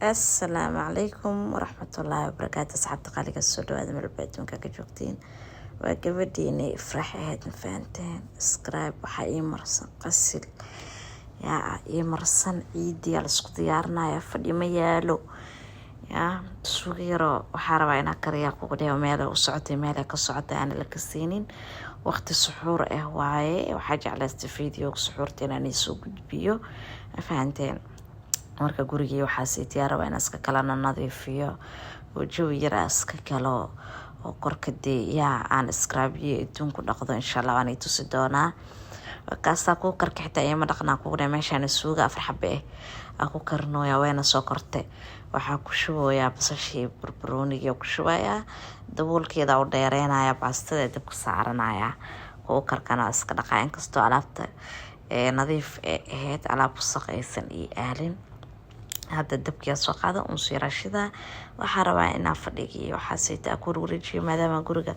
السلام عليكم ورحمة الله وبركاته. أصحابتي قالك السودو هذا من البيت مكاكا جوكتين وقبديني افرحي هاد فانتين سكرايب وحا مرسن قسل يا مرسن عيدي على اسكو ديارنا يا فدي ميالو يا سوغيرو وحاربا انا كريا قودي وميلا وسعتي ميلا كسعتي انا لكسينين وقت السحور واي وحاجة على استفيديو سحورتين اني سوق بيو فانتين marka gurigii waxaa siitiyaa rabaa inaan iska kala nadiifiyo oo jawi yar iska kalo oo korkadii yaa aan scrubbiyo intuu dhaqdo insha Allah waan itusi doonaa kaasa ku karka xitaa ayama dhaqnaa ku dhameey meeshaan suuga afar xabbe ah ku karnooya wayna soo kortay waxaa ku shubooyaa basashii barbarooniga ku shubayaa daboolkeeda oo dheereenaya baastada dib ku saaranaya oo karkana iska dhaqaa in kasto alaabta nadiif ahayd alaab wasaqaysan iyo aalin هذا الدبكي سوقاده أنصي رشيدة وحربا إنا فديكي وحسيت أكون ورجي ماذا ما قرقة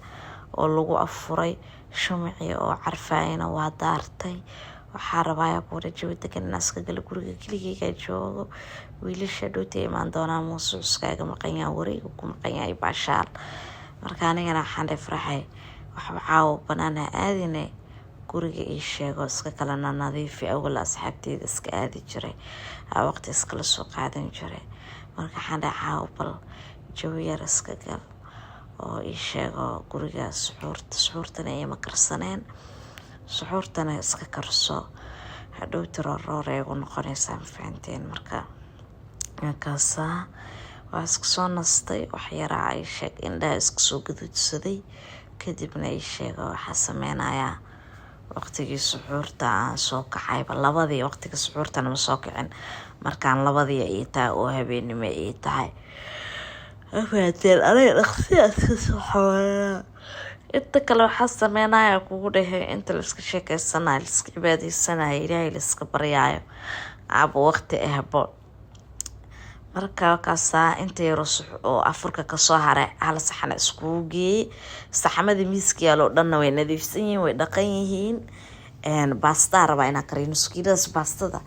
ولغو أفوري شمعي أو عرفاين وادارتي وحربا يقول رجي ودك الناس كقل قرقة كليكي كجوغو ويلي شدوتي من دونا موسوس كاقا مقايا وري وكو مقايا يباشار مركاني أنا حاندي فرحي وحبعاو بنانا آذيني guriga ii sheego iska kala nadiifi awal asxaabteeda iska aadi jiray waqti iska la soo qaadan jiray marka waxaan dhacaa bal jawi yar iska gal oo ii sheego guriga suxuurtana ay makarsaneen suxuurtana iska karso hadhow tiroorey ugu noqonaysaa faanteen marka kaasa waa iska soo nastay wax yara ay sheeg indhaha iska soo gaduudsaday kadibna ii sheego waxa sameynayaa waqtigii suxuurta aan soo kacayba labadii waqtiga suxuurtana ma soo kicin markaan labadii ay tahay oo habeenimo ay tahay afaateen aniga dhaqsiyaas ka soo xawaa inta kale waxaa sameynaya kugu dhahay inta la iska sheekaysanayo la iska cibaadaysanayo ilaahay la iska baryaayo aaba waqti ahbo marka kaasaa inta yaro oo afurka ka soo haray hal saxan isku geeyay saxamada miiska yaalo dhanna way nadiifsan yihiin way dhaqan yihiin basta raba ina kariino skiidas bastada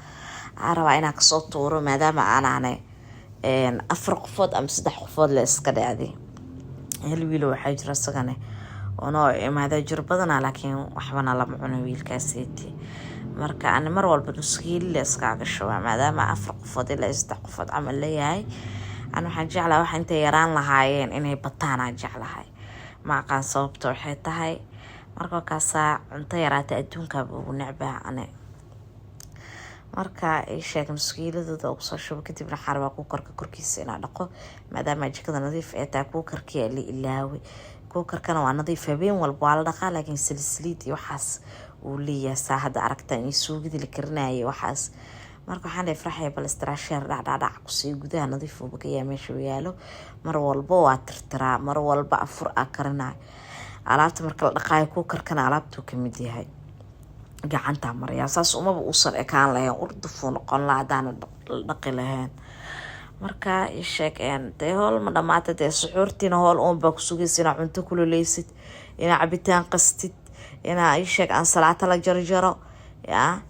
raba ina ka soo tuuro maadaama aanay afar qofood ama saddex qofood la iska dhacday hal wiil waxa jira sagane oo imaada jir badan laakiin waxbana lama cuno wiilkaasiti marka aan mar walba nuskiil la iska gasho maadaama afar qofood ila saddex qofood amal leeyahay aan waxaan jeclaa wax inta yaraan lahaayeen inay bataan jeclahay ma aqaan sababtoo waxay tahay marka kaasa cunto yaraata adduunka ugu necbaa ane marka ay sheeg nuskiiladooda ugu soo shubo kadibna xarba ku korkiisa ina dhaqo maadaama jikada nadiif ay tahay ku karkiya li ilaawi ku karkana waa nadiif habeen walba waa la dhaqaa laakiin silsilid iyo waxaas وليا ساعد أركتني سوق ذي الكرناية وحاس مركو حنا فرحي بالاستراشير دع قصي جدا نظيف وبقية ماشي وياله مرول بوا ترترا مرول بأفر أكرنا على تمرك الدقايق كوكر كان علبته كمدي هاي جعان تعمر يا أساس وما بوصل إكان لها أردفون قن لا دان النقلهن مركا يشك أن تهول من ما تدي سحورتين هول بقصوجي سنا عنتو كله ليست إن عبيتان قستت ina ay sheeg aan salaata la jarjaro ya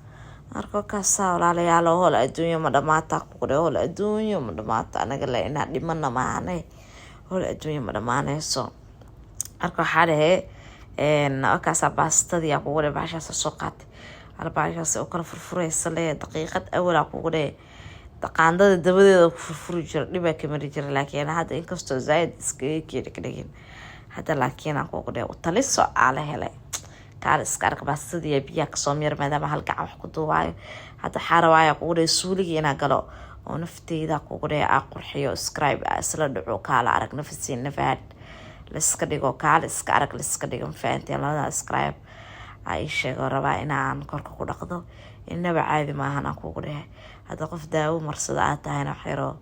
marka kaasa walaalayaal hool adduunyo ma dhamaata ku hool adduunyo ma dhamaata anaga la ina dhimana maanay hool adduunyo ma dhamaanayso marka xaalahe kaasa baastadii ku wada baashaas soo qaatay albaashaas oo kala furfuraysa le daqiiqad awal ku wada taqaandada dabadeeda ku furfuri jir dhiba kamari jir laakiin hadda inkastoo zaid iska keenay hadda laakiin aan ku wada utaliso ala helay iska baastadii biya ka soo mir maadaama hal gacan wax ku duubayo hada xarawaaya ku guday suuliga ina galo oo nafteyda ku guday qurxiyo scribe asla dhaco kala arag nafsiin nafaad la iska dhigo kala iska arag la iska dhigo faantii labada scribe ay sheego rabaa inaan korka ku dhaqdo inaba caadi ma ahan ku guday hada qof daawo marsada taayna xiro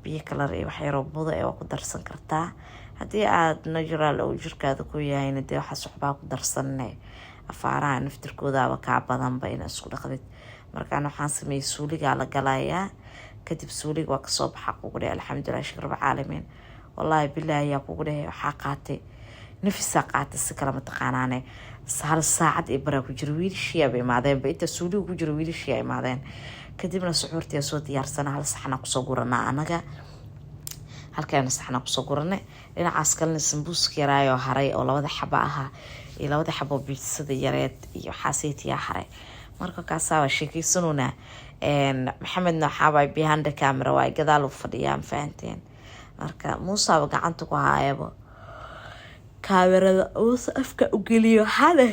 biyo kala iyo xiro budo ee ku darsan kartaa hadii aad natural oo jirkaada ku yahay inay waxa suxbaa ku darsanay afaaraha naftirkooda ka badan ba inay isku dhaqdid marka waxaan sameeyay suuliga la galayaa kadib suuliga waa ka soo baxa ku guday alxamdulillah shukr ba caalamiin wallahi billahi ya ku guday waxa qaatay nafisa qaata si kala mataqaanaane hal saacad ee bara ku jiro wiilashii bay imaadeen ba inta suuliga ku jiro wiilashii ay imaadeen kadibna suxuurtii soo diyaarsana hal saxna kusoo guranaa anaga halkaan saxna kusoo guranay dhinacaas kalena sambuuska yaraayo haray oo labada xaba ahaa iyo labada xabo biitsada yareed iyo xaasiitiya haray marka kaasaa sheekaysanuna maxamedna waxaabay behind the camera way gadaal u fadhiyaan fahanteen marka Musa gacanta ku haayaba kaamirada oo afka u geliyo hade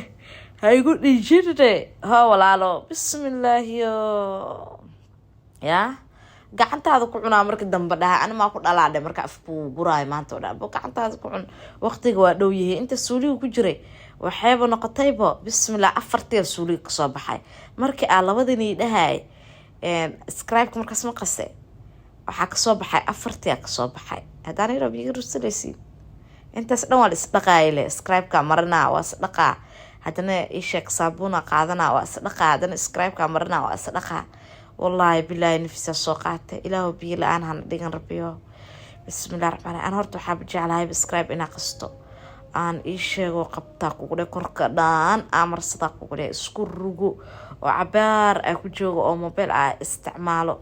haygu dhijirde ha walaalo bismillaahiyo ya gacantaada ku cunaa marka dambe dhaha ana ma ku dhalaade marka afku guraay maanta oo dhaabo gacantaada ku cun waqtiga waa dhow yahay inta suuliga ku jiray waxayba noqotayba bismillaah afartii suuliga ka soo baxay markii aan labadii dhahay scribe markaas ma qase waxa ka soo baxay afartii ka soo baxay hadaan iro biyo rusuleysi intaas dhan waa isdhaqayle scribe-ka marna waa isdhaqa hadana isheek saabuna qaadana waa isdhaqa hadana scribe-ka marna waa isdhaqa wallahi billahi nafisa soo qaatay ilaahu biyo la'aan han dhigan rabbiyo bismillaahir rahmaanir rahiim horta waxa jeclahay scribe ina qasto aan isheego qabta kugu korka dhaan amarsada kugu isku rugo oo cabaar ay ku joogo oo mobile ay isticmaalo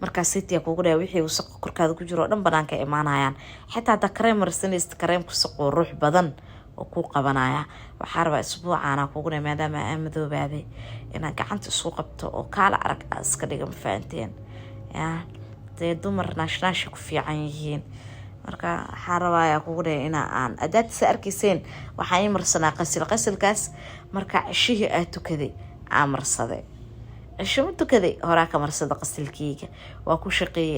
marka sitii kugu wixii wasaq korkaada ku jiro dhan banaanka imaanayaan xitaa ta kareem marsanayst kareem ku saqo ruux badan oo ku qabanaya waxa raba isbuucaana kugu maadaama aan madoobaaday inaan gacanta isku qabto oo kala arag iska dhiga faanteen ya de dumar naashnash ku fiican yihiin marka xarawaaya kugu aan adaad saarkiiseen waxa ay marsanaa qasilkaas marka cishii ay tukaday amarsaday عشان كذا هراك مرصد قصة الكيكة وأكو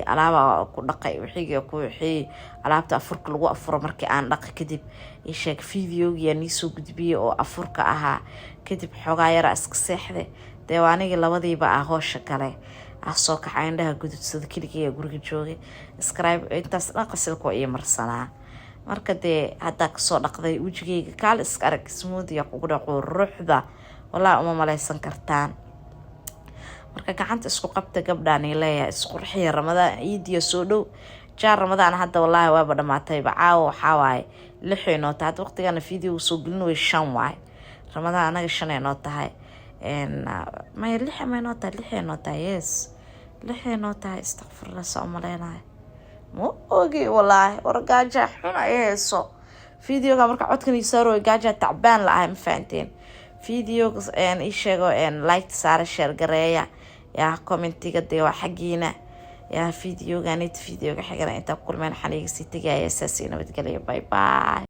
على أكو دقي وحيجي أكو حي على أفرك لو أفر مركي عن دق كذب يشك فيديو يعني سوق دبي أو أفرك أها كذب حقايا رأس كسحة دواني لوضي بقى هوش كله الصوك عندها جود تصدق كي يقولك جوجي سكرايب أنت ناقص الكوي مرصنا مركدي هداك صدق ذي وجهي كال إسكارك سمودي يقول روح ذا والله ما لا يسنكرتان marka gacanta isku qabta gabdhaan ilaa isku rixiya Ramadaan ciidiyo soo dhow jaar Ramadaan hadda wallahi waaba dhamaatay bacaaw waxa waay lixino taad waqtigan video soo gelino way shan waay Ramadaan anaga shanayno tahay ma lixino tahay yes lixino tahay astaghfirullah soomaleenay mo ogi wallahi wargaaja xun ay heeso videoga marka codkan isaaro gaaja tacbaan la ah faanteen videoga isheego like saara share gareeya يا كومنتيga de waa xagiina ya videoga xigana inta kulmeen xaliga si tagay asaasiina nabadgelyo bye bye